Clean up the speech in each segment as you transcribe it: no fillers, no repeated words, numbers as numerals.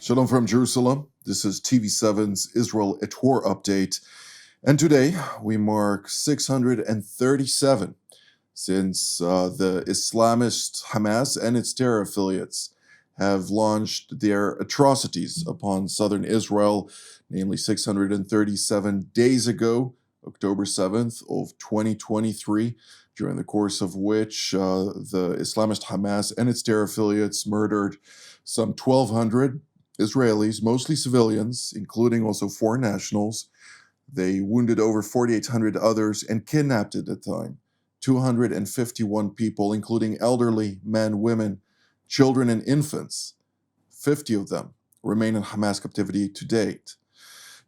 Shalom from Jerusalem. This is TV7's Israel at War update. And today we mark 637 since the Islamist Hamas and its terror affiliates have launched their atrocities upon southern Israel, namely 637 days ago, October 7th of 2023, during the course of which the Islamist Hamas and its terror affiliates murdered some 1,200 Israelis, mostly civilians, including also foreign nationals. They wounded over 4,800 others and kidnapped at the time 251 people, including elderly men, women, children, and infants. 50 of them remain in Hamas captivity to date.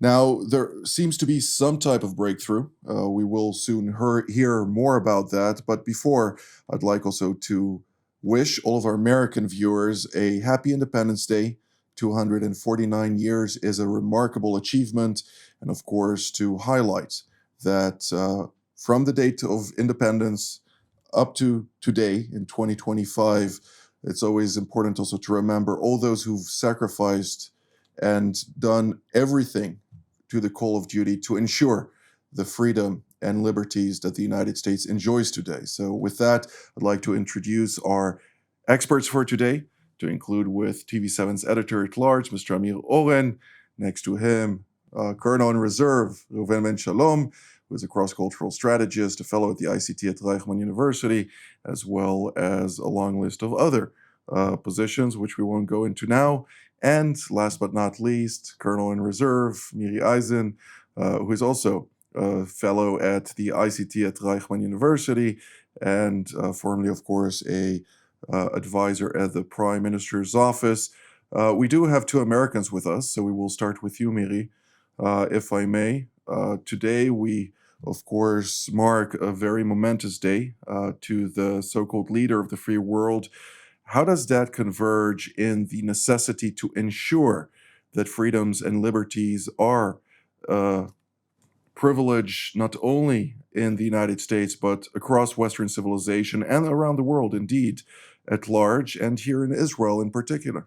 Now, there seems to be some type of breakthrough. We will soon hear more about that. But before, I'd like also to wish all of our American viewers a happy Independence Day. 249 years is a remarkable achievement, and of course to highlight that from the date of independence up to today in 2025, it's always important also to remember all those who've sacrificed and done everything to the call of duty to ensure the freedom and liberties that the United States enjoys today. So with that, I'd like to introduce our experts for today, to include with TV7's editor-at-large, Mr. Amir Oren. Next to him, Colonel in Reserve, Reuven Ben Shalom, who is a cross-cultural strategist, a fellow at the ICT at Reichman University, as well as a long list of other positions, which we won't go into now. And last but not least, Colonel in Reserve, Miri Eisen, who is also a fellow at the ICT at Reichman University, and formerly, of course, a advisor at the Prime Minister's office. We do have two Americans with us, so we will start with you, Miri, if I may. Today, we, of course, mark a very momentous day to the so-called leader of the free world. How does that converge in the necessity to ensure that freedoms and liberties are privileged not only in the United States, but across Western civilization and around the world, indeed, at large, and here in Israel in particular?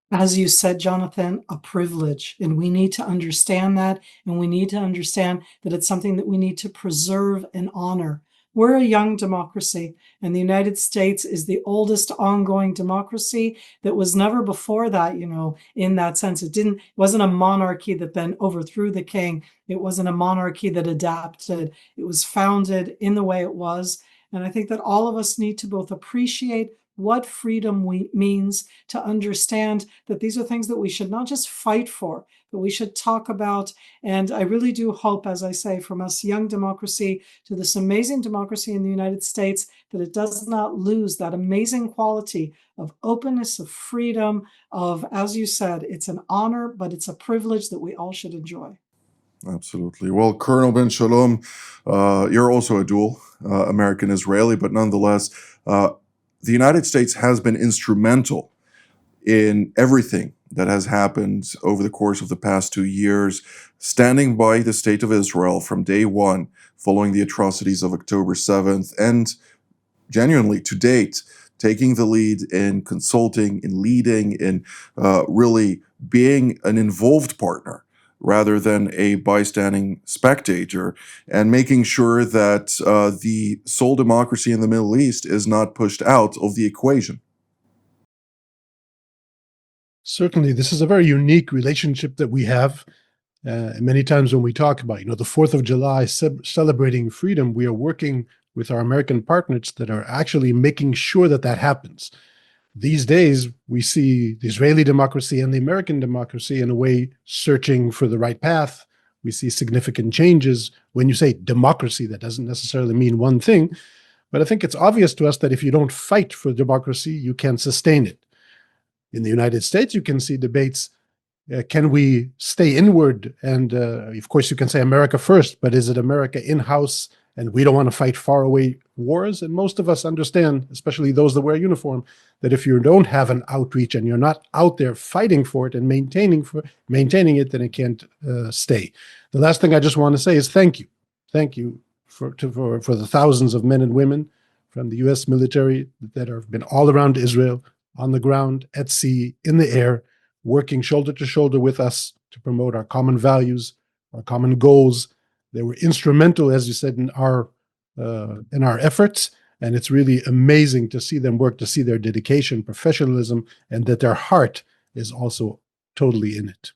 As you said, Jonathan, a privilege, and we need to understand that, and we need to understand that it's something that we need to preserve and honor. We're a young democracy, and the United States is the oldest ongoing democracy that was never before that, in that sense. It wasn't a monarchy that then overthrew the king. It wasn't a monarchy that adapted. It was founded in the way it was. And I think that all of us need to both appreciate what freedom means, to understand that these are things that we should not just fight for, but we should talk about. And I really do hope, as I say, from us young democracy to this amazing democracy in the United States, that it does not lose that amazing quality of openness, of freedom, of, as you said, it's an honor, but it's a privilege that we all should enjoy. Absolutely. Well, Colonel Ben Shalom, you're also a dual American-Israeli, but nonetheless, the United States has been instrumental in everything that has happened over the course of the past 2 years, standing by the state of Israel from day one, following the atrocities of October 7th, and genuinely, to date, taking the lead in consulting, in leading, in really being an involved partner rather than a bystanding spectator, and making sure that the sole democracy in the Middle East is not pushed out of the equation. Certainly, this is a very unique relationship that we have. Many times when we talk about, the 4th of July, celebrating freedom, we are working with our American partners that are actually making sure that that happens. These days, we see the Israeli democracy and the American democracy in a way searching for the right path. We see significant changes. When you say democracy, that doesn't necessarily mean one thing, but I think it's obvious to us that if you don't fight for democracy, you can't sustain it. In the United States, you can see debates, can we stay inward? And of course, you can say America first, but is it America in-house and we don't want to fight faraway wars? And most of us understand, especially those that wear a uniform, that if you don't have an outreach and you're not out there fighting for it and maintaining it, then it can't stay. The last thing I just want to say is thank you. Thank you for the thousands of men and women from the U.S. military that have been all around Israel, on the ground, at sea, in the air, working shoulder to shoulder with us to promote our common values, our common goals. They were instrumental, as you said, in our efforts. And it's really amazing to see them work, to see their dedication, professionalism, and that their heart is also totally in it.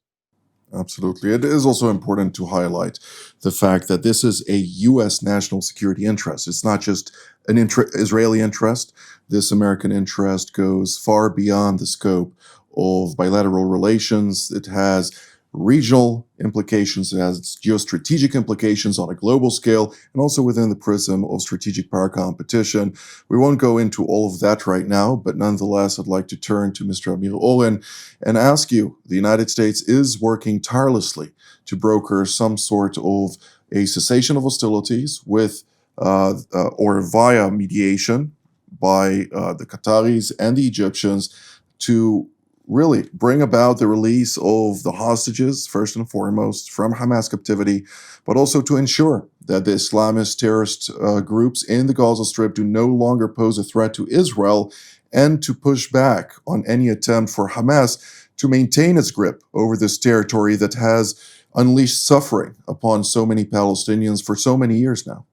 Absolutely. It is also important to highlight the fact that this is a U.S. national security interest. It's not just an Israeli interest. This American interest goes far beyond the scope of bilateral relations. It has regional implications, it has geostrategic implications on a global scale, and also within the prism of strategic power competition. We won't go into all of that right now, but nonetheless, I'd like to turn to Mr. Amir Oren and ask you, the United States is working tirelessly to broker some sort of a cessation of hostilities with or via mediation by the Qataris and the Egyptians to really bring about the release of the hostages, first and foremost, from Hamas captivity, but also to ensure that the Islamist terrorist groups in the Gaza Strip do no longer pose a threat to Israel, and to push back on any attempt for Hamas to maintain its grip over this territory that has unleashed suffering upon so many Palestinians for so many years now.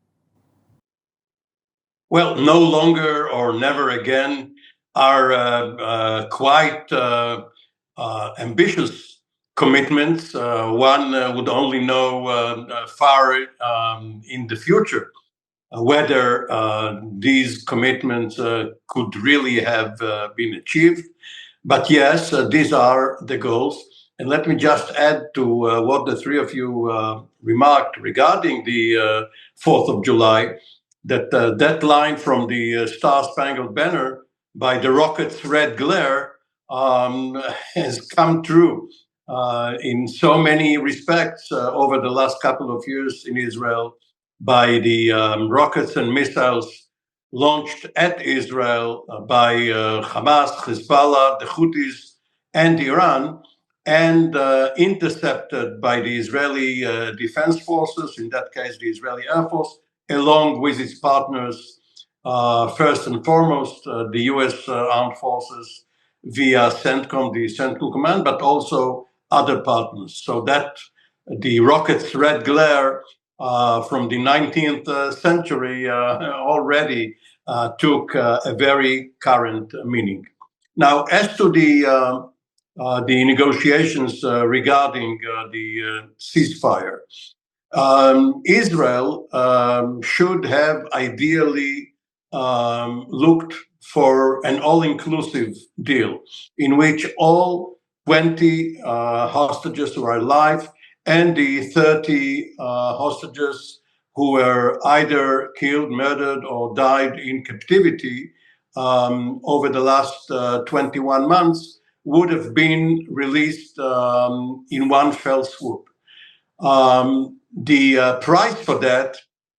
Well, no longer or never again are quite ambitious commitments. One would only know far in the future whether these commitments could really have been achieved. But yes, these are the goals. And let me just add to what the three of you remarked regarding the 4th of July, that that line from the Star-Spangled Banner, by the rocket's red glare, has come true in so many respects over the last couple of years in Israel, by the rockets and missiles launched at Israel by Hamas, Hezbollah, the Houthis, and Iran, and intercepted by the Israeli Defense Forces, in that case, the Israeli Air Force, along with its partners, first and foremost, the US Armed Forces via CENTCOM, the Central Command, but also other partners. So that the rocket's red glare from the 19th century already took a very current meaning. Now, as to the negotiations regarding the ceasefire, Israel should have ideally looked for an all-inclusive deal in which all 20 hostages who are alive and the 30 hostages who were either killed, murdered, or died in captivity over the last 21 months would have been released in one fell swoop. The price for that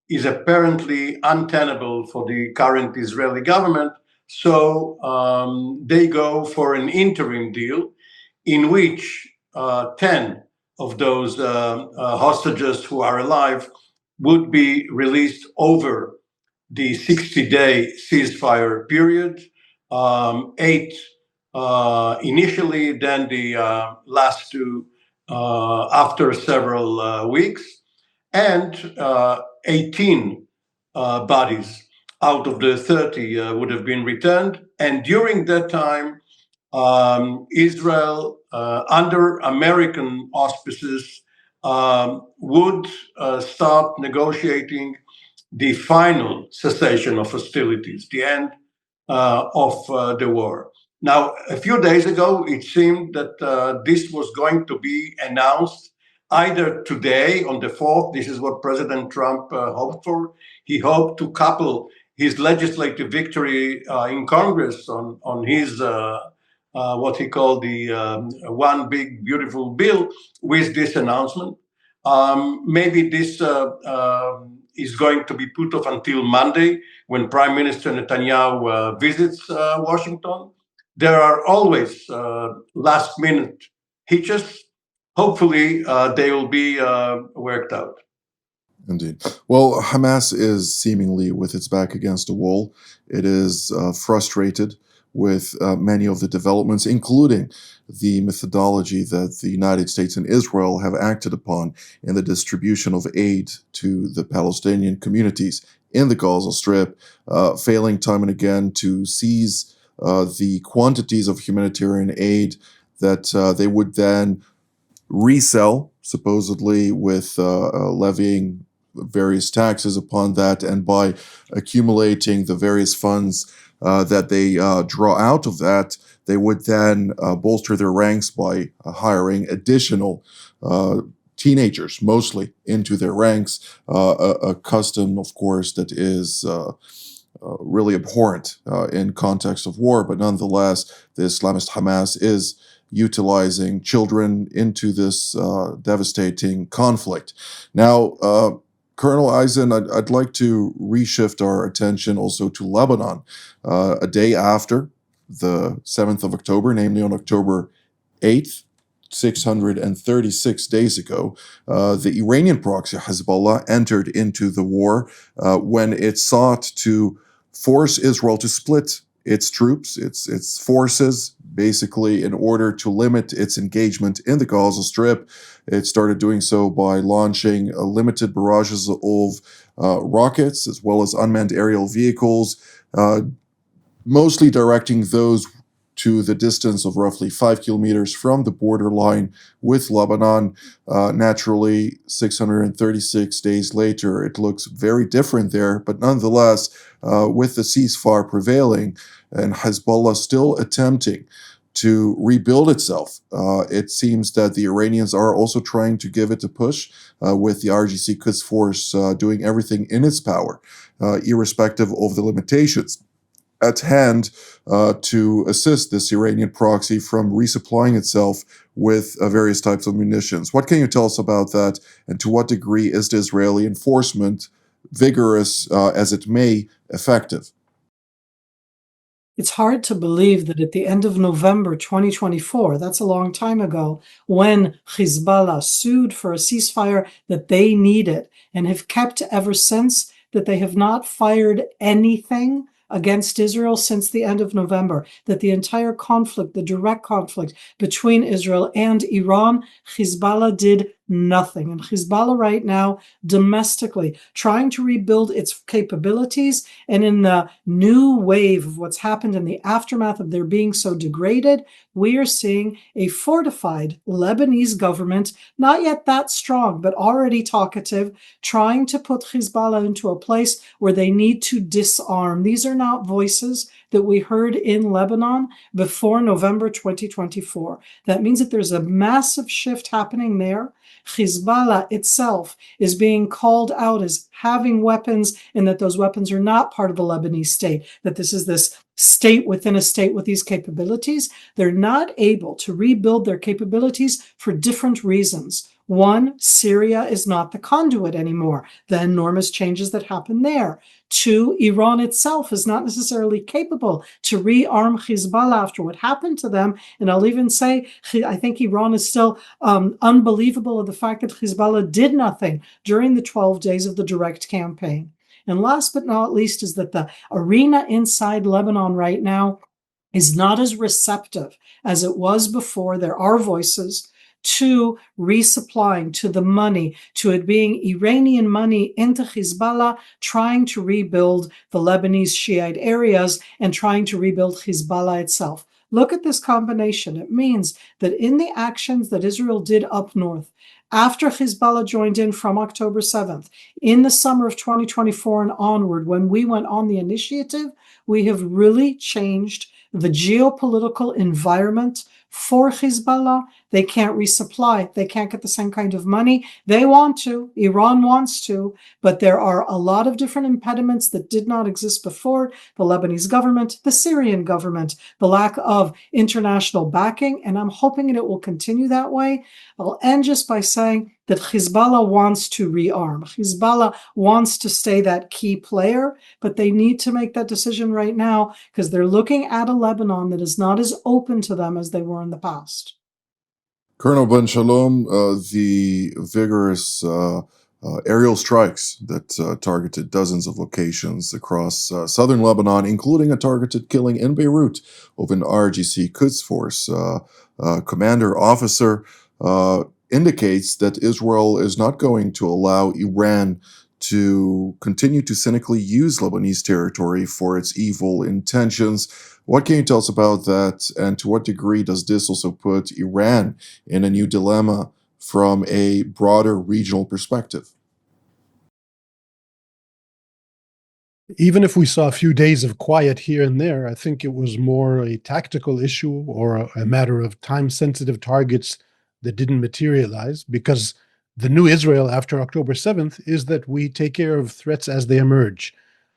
is apparently untenable for the current Israeli government, so they go for an interim deal in which 10 of those hostages who are alive would be released over the 60-day ceasefire period, 8 initially, then the last 2 after several weeks, and 18 bodies out of the 30 would have been returned. And during that time, Israel, under American auspices, would start negotiating the final cessation of hostilities, the end of the war. Now, a few days ago, it seemed that this was going to be announced either today on the 4th. This is what President Trump hoped for. He hoped to couple his legislative victory in Congress on his what he called the one big beautiful bill with this announcement. Maybe this is going to be put off until Monday, when Prime Minister Netanyahu visits Washington. There are always last-minute hitches. Hopefully, they will be worked out. Indeed. Well, Hamas is seemingly with its back against a wall. It is frustrated with many of the developments, including the methodology that the United States and Israel have acted upon in the distribution of aid to the Palestinian communities in the Gaza Strip, failing time and again to seize the quantities of humanitarian aid that they would then resell, supposedly with levying various taxes upon that, and by accumulating the various funds that they draw out of that, they would then bolster their ranks by hiring additional teenagers, mostly, into their ranks, a custom, of course, that is really abhorrent in context of war, but nonetheless, the Islamist Hamas is utilizing children into this devastating conflict. Now, Colonel Eisen, I'd like to reshift our attention also to Lebanon. A day after the 7th of October, namely on October 8th, 636 days ago, the Iranian proxy Hezbollah entered into the war when it sought to force Israel to split its troops, its forces, basically in order to limit its engagement in the Gaza Strip. It started doing so by launching limited barrages of rockets as well as unmanned aerial vehicles, mostly directing those to the distance of roughly 5 kilometers from the borderline with Lebanon. Naturally, 636 days later, it looks very different there, but nonetheless, with the ceasefire prevailing and Hezbollah still attempting to rebuild itself, it seems that the Iranians are also trying to give it a push, with the RGC Quds Force doing everything in its power, irrespective of the limitations at hand, to assist this Iranian proxy from resupplying itself with various types of munitions. What can you tell us about that, and to what degree is the Israeli enforcement, vigorous as it may, effective? It's hard to believe that at the end of November 2024, that's a long time ago, when Hezbollah sued for a ceasefire that they needed and have kept ever since, that they have not fired anything against Israel since the end of November, that the entire conflict, the direct conflict between Israel and Iran, Hezbollah did nothing. And Hezbollah right now, domestically, trying to rebuild its capabilities, and in the new wave of what's happened in the aftermath of their being so degraded, we are seeing a fortified Lebanese government, not yet that strong, but already talkative, trying to put Hezbollah into a place where they need to disarm. These are not voices that we heard in Lebanon before November 2024. That means that there's a massive shift happening there. Hezbollah itself is being called out as having weapons, and that those weapons are not part of the Lebanese state, that this is this state within a state with these capabilities. They're not able to rebuild their capabilities for different reasons. One, Syria is not the conduit anymore, the enormous changes that happen there. Two, Iran itself is not necessarily capable to rearm Hezbollah after what happened to them. And I'll even say, I think Iran is still unbelievable of the fact that Hezbollah did nothing during the 12 days of the direct campaign. And last but not least is that the arena inside Lebanon right now is not as receptive as it was before. There are voices to resupplying, to the money, to it being Iranian money into Hezbollah, trying to rebuild the Lebanese Shiite areas and trying to rebuild Hezbollah itself. Look at this combination. It means that in the actions that Israel did up north, after Hezbollah joined in from October 7th, in the summer of 2024 and onward, when we went on the initiative, we have really changed the geopolitical environment for Hezbollah. They can't resupply. They can't get the same kind of money. They want to. Iran wants to. But there are a lot of different impediments that did not exist before. The Lebanese government, the Syrian government, the lack of international backing. And I'm hoping that it will continue that way. I'll end just by saying that Hezbollah wants to rearm. Hezbollah wants to stay that key player, but they need to make that decision right now because they're looking at a Lebanon that is not as open to them as they were in the past. Colonel Ben Shalom, the vigorous aerial strikes that targeted dozens of locations across southern Lebanon, including a targeted killing in Beirut of an RGC Quds Force commander officer, indicates that Israel is not going to allow Iran to continue to cynically use Lebanese territory for its evil intentions. What can you tell us about that? And to what degree does this also put Iran in a new dilemma from a broader regional perspective? Even if we saw a few days of quiet here and there, I think it was more a tactical issue or a matter of time-sensitive targets that didn't materialize, because the new Israel after October 7th is that we take care of threats as they emerge.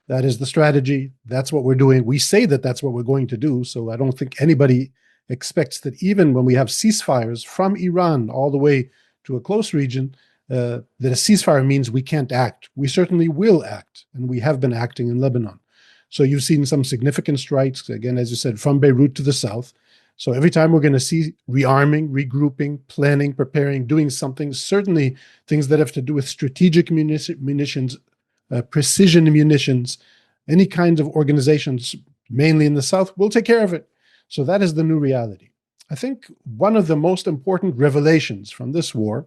That is the strategy. That's what we're doing. We say that that's what we're going to do. So I don't think anybody expects that even when we have ceasefires from Iran all the way to a close region, that a ceasefire means we can't act. We certainly will act, and we have been acting in Lebanon. So you've seen some significant strikes, again, as you said, from Beirut to the south. So every time we're going to see rearming, regrouping, planning, preparing, doing something, certainly things that have to do with strategic munitions, precision munitions, any kind of organizations, mainly in the south, we'll take care of it. So that is the new reality. I think one of the most important revelations from this war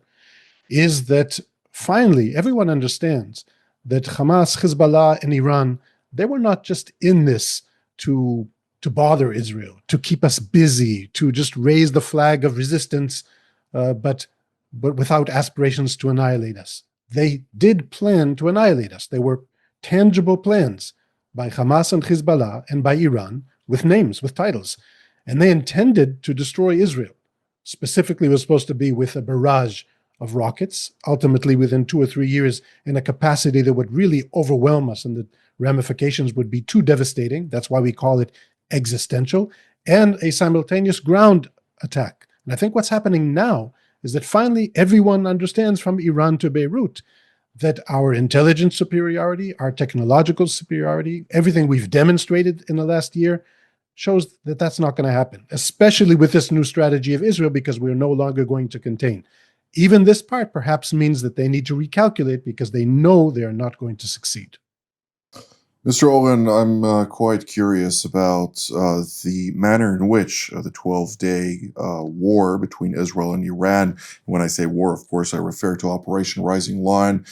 is that finally everyone understands that Hamas, Hezbollah, and Iran, they were not just in this to bother Israel, to keep us busy, to just raise the flag of resistance, but without aspirations to annihilate us. They did plan to annihilate us. They were tangible plans by Hamas and Hezbollah and by Iran with names, with titles. And they intended to destroy Israel. Specifically, it was supposed to be with a barrage of rockets, ultimately within 2 or 3 years, in a capacity that would really overwhelm us, and the ramifications would be too devastating. That's why we call it existential, and a simultaneous ground attack. And I think what's happening now is that finally everyone understands, from Iran to Beirut, that our intelligence superiority, our technological superiority, everything we've demonstrated in the last year shows that that's not going to happen, especially with this new strategy of Israel, because we're no longer going to contain. Even this part perhaps means that they need to recalculate, because they know they are not going to succeed. Mr. Oren, I'm quite curious about the manner in which the 12-day war between Israel and Iran, when I say war, of course, I refer to Operation Rising Lion,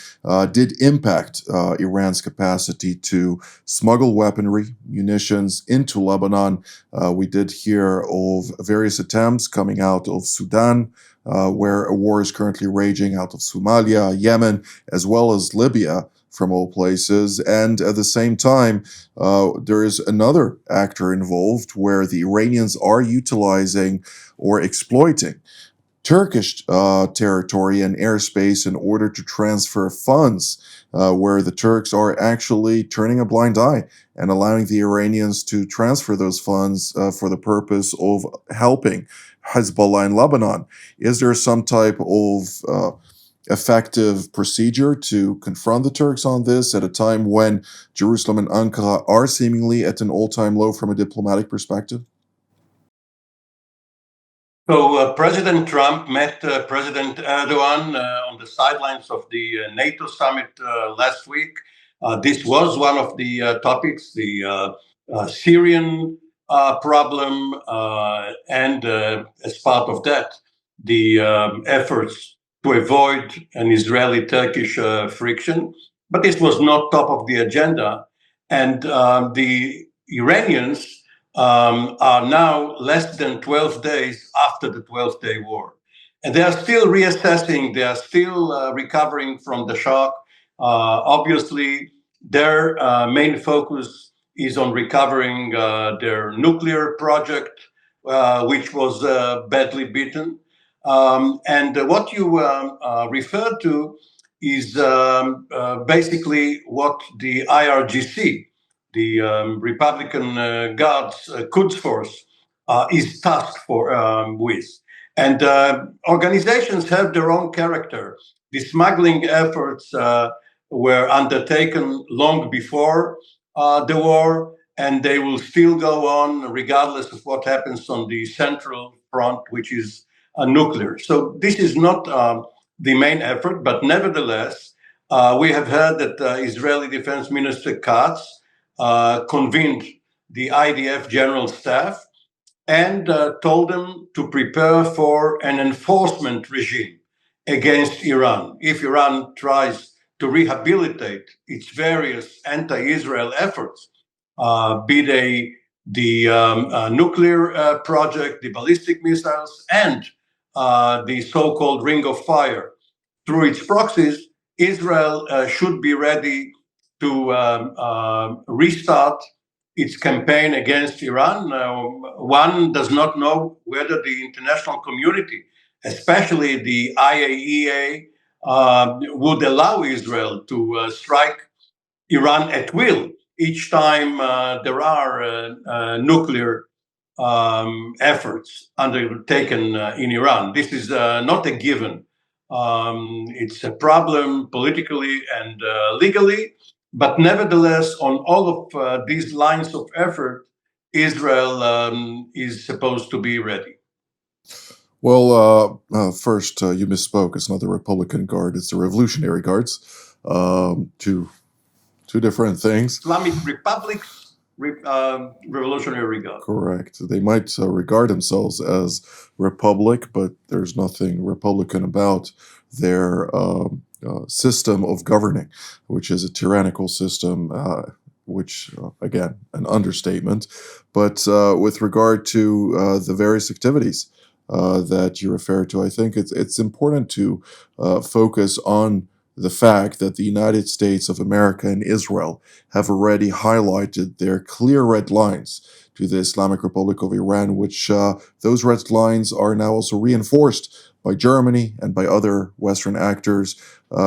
did impact Iran's capacity to smuggle weaponry, munitions into Lebanon. We did hear of various attempts coming out of Sudan, where a war is currently raging, out of Somalia, Yemen, as well as Libya, from all places. And at the same time, there is another actor involved where the Iranians are utilizing or exploiting Turkish territory and airspace in order to transfer funds, where the Turks are actually turning a blind eye and allowing the Iranians to transfer those funds for the purpose of helping Hezbollah in Lebanon. Is there some type of effective procedure to confront the Turks on this at a time when Jerusalem and Ankara are seemingly at an all-time low from a diplomatic perspective? So President Trump met President Erdogan on the sidelines of the NATO summit last week. This was one of the topics, the Syrian problem, and as part of that, the efforts to avoid an Israeli-Turkish friction. But this was not top of the agenda. And the Iranians are now less than 12 days after the 12-day war. And they are still reassessing, they are still recovering from the shock. Obviously, their main focus is on recovering their nuclear project, which was badly beaten. And what you referred to is basically what the IRGC, the Republican Guards Quds Force, is tasked with. And organizations have their own character. The smuggling efforts were undertaken long before the war, and they will still go on regardless of what happens on the central front, which is nuclear. So this is not the main effort, but nevertheless, We have heard that Israeli Defense Minister Katz convened the IDF General Staff and told them to prepare for an enforcement regime against Iran. If Iran tries to rehabilitate its various anti-Israel efforts, be they the nuclear project, the ballistic missiles, and the so-called Ring of Fire through its proxies, Israel should be ready to restart its campaign against Iran. One does not know whether the international community, especially the IAEA, would allow Israel to strike Iran at will each time there are nuclear efforts undertaken in Iran. This is not a given. It's a problem politically and legally, but nevertheless, on all of these lines of effort, Israel is supposed to be ready. Well, first, you misspoke. It's not the Republican Guard; it's the Revolutionary Guards. Two different things. Islamic Republic's Revolutionary Guard. Correct. They might regard themselves as republic, but there's nothing Republican about their system of governing, which is a tyrannical system, which, again, an understatement. But with regard to the various activities that you refer to, I think it's important to focus on the fact that the United States of America and Israel have already highlighted their clear red lines to the Islamic Republic of Iran, which those red lines are now also reinforced by Germany and by other Western actors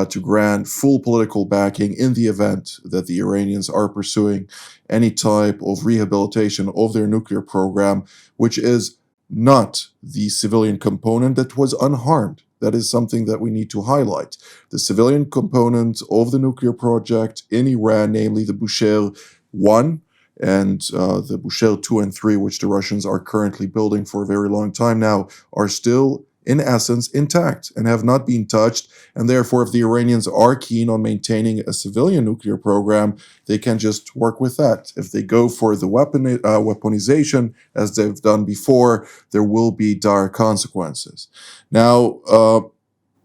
to grant full political backing in the event that the Iranians are pursuing any type of rehabilitation of their nuclear program, which is not the civilian component that was unharmed. That is something that we need to highlight. The civilian component of the nuclear project in Iran, namely the Bushehr 1 and the Bushehr 2 and 3, which the Russians are currently building for a very long time now, are still in essence intact and have not been touched. And therefore, if the Iranians are keen on maintaining a civilian nuclear program, they can just work with that. If they go for the weaponization, as they've done before, there will be dire consequences. Now,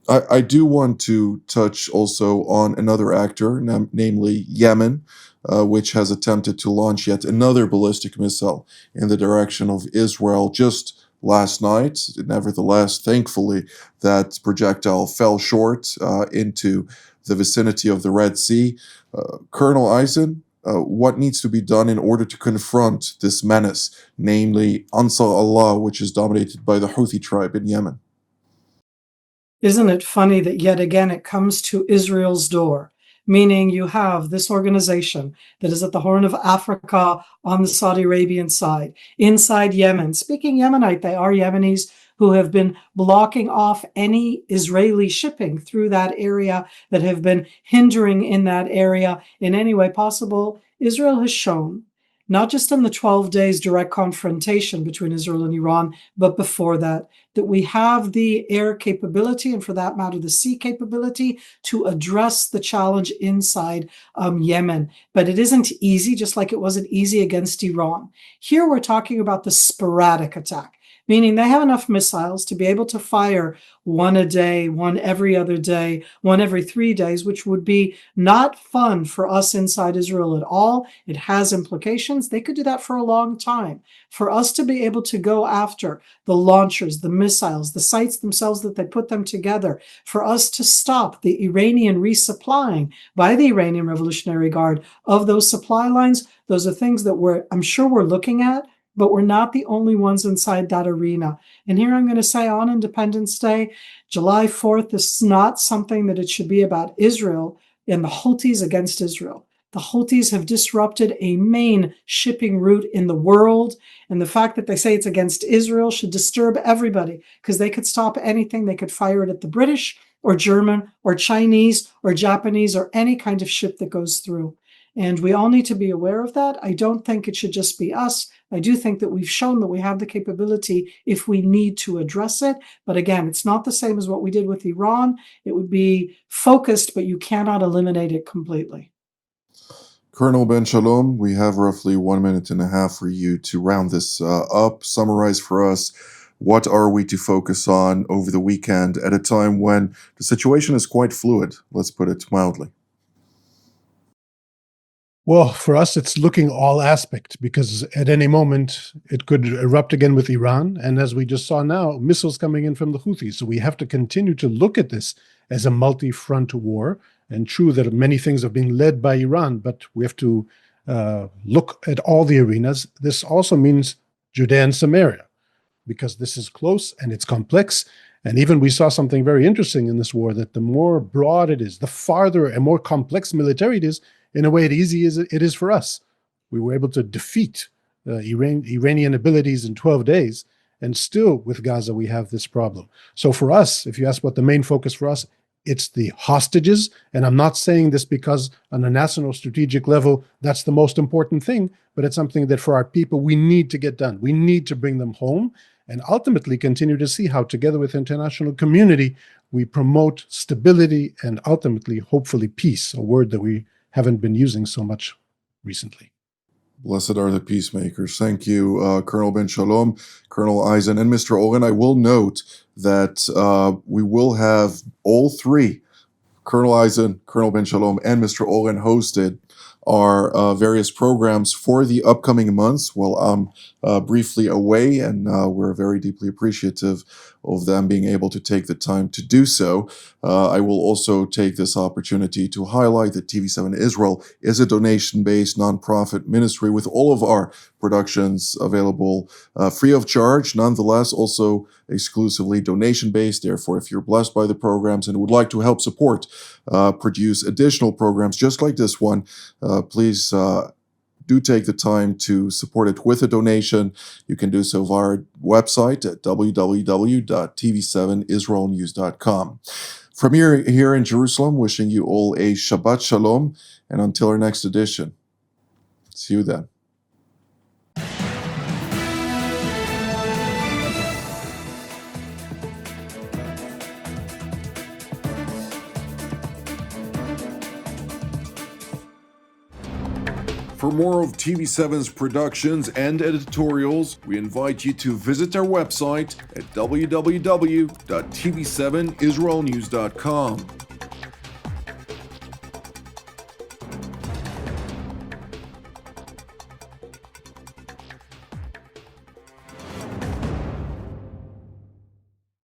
I do want to touch also on another actor, namely Yemen, which has attempted to launch yet another ballistic missile in the direction of Israel just last night. Nevertheless, thankfully, that projectile fell short into the vicinity of the Red Sea. Colonel Eisen, what needs to be done in order to confront this menace, namely Ansar Allah, which is dominated by the Houthi tribe in Yemen? Isn't it funny that yet again it comes to Israel's door? Meaning you have this organization that is at the Horn of Africa on the Saudi Arabian side, inside Yemen. Speaking Yemenite, they are Yemenis who have been blocking off any Israeli shipping through that area, that have been hindering in that area in any way possible. Israel has shown, not just in the 12 days direct confrontation between Israel and Iran, but before that, that we have the air capability, and for that matter, the sea capability, to address the challenge inside Yemen. But it isn't easy, just like it wasn't easy against Iran. Here we're talking about the sporadic attack, meaning they have enough missiles to be able to fire one a day, one every other day, one every 3 days, which would be not fun for us inside Israel at all. It has implications. They could do that for a long time. For us to be able to go after the launchers, the missiles, the sites themselves that they put them together, for us to stop the Iranian resupplying by the Iranian Revolutionary Guard of those supply lines, those are things that I'm sure we're looking at, but we're not the only ones inside that arena. And here I'm going to say on Independence Day, July 4th, this is not something that it should be about Israel and the Houthis against Israel. The Houthis have disrupted a main shipping route in the world. And the fact that they say it's against Israel should disturb everybody, because they could stop anything. They could fire it at the British or German or Chinese or Japanese or any kind of ship that goes through. And we all need to be aware of that. I don't think it should just be us. I do think that we've shown that we have the capability if we need to address it. But again, it's not the same as what we did with Iran. It would be focused, but you cannot eliminate it completely. Colonel Ben Shalom, we have roughly 1 minute and a half for you to round this up. Summarize for us, what are we to focus on over the weekend at a time when the situation is quite fluid, let's put it mildly? Well, for us, it's looking all aspect because at any moment it could erupt again with Iran. And as we just saw now, missiles coming in from the Houthis. So we have to continue to look at this as a multi-front war. And true that many things have been led by Iran, but we have to look at all the arenas. This also means Judea and Samaria, because this is close and it's complex. And even we saw something very interesting in this war, that the more broad it is, the farther and more complex military it is, in a way it is for us. We were able to defeat Iranian abilities in 12 days, and still with Gaza we have this problem. So for us, if you ask what the main focus for us, it's the hostages. And I'm not saying this because on a national strategic level, that's the most important thing, but it's something that for our people, we need to get done. We need to bring them home and ultimately continue to see how together with the international community, we promote stability and ultimately, hopefully, peace, a word that we haven't been using so much recently. Blessed are the peacemakers. Thank you, Colonel Ben Shalom, Colonel Eisen, and Mr. Oren. I will note that we will have all three, Colonel Eisen, Colonel Ben Shalom, and Mr. Oren, hosted our various programs for the upcoming months while I'm briefly away, and we're very deeply appreciative of them being able to take the time to do so. I will also take this opportunity to highlight that TV7 Israel is a donation-based nonprofit ministry with all of our productions available free of charge, nonetheless also exclusively donation-based. Therefore, if you're blessed by the programs and would like to help support produce additional programs just like this one, please do take the time to support it with a donation. You can do so via our website at www.tv7israelnews.com. From here in Jerusalem, wishing you all a Shabbat Shalom, and until our next edition, see you then. For more of TV7's productions and editorials, we invite you to visit our website at www.tv7israelnews.com.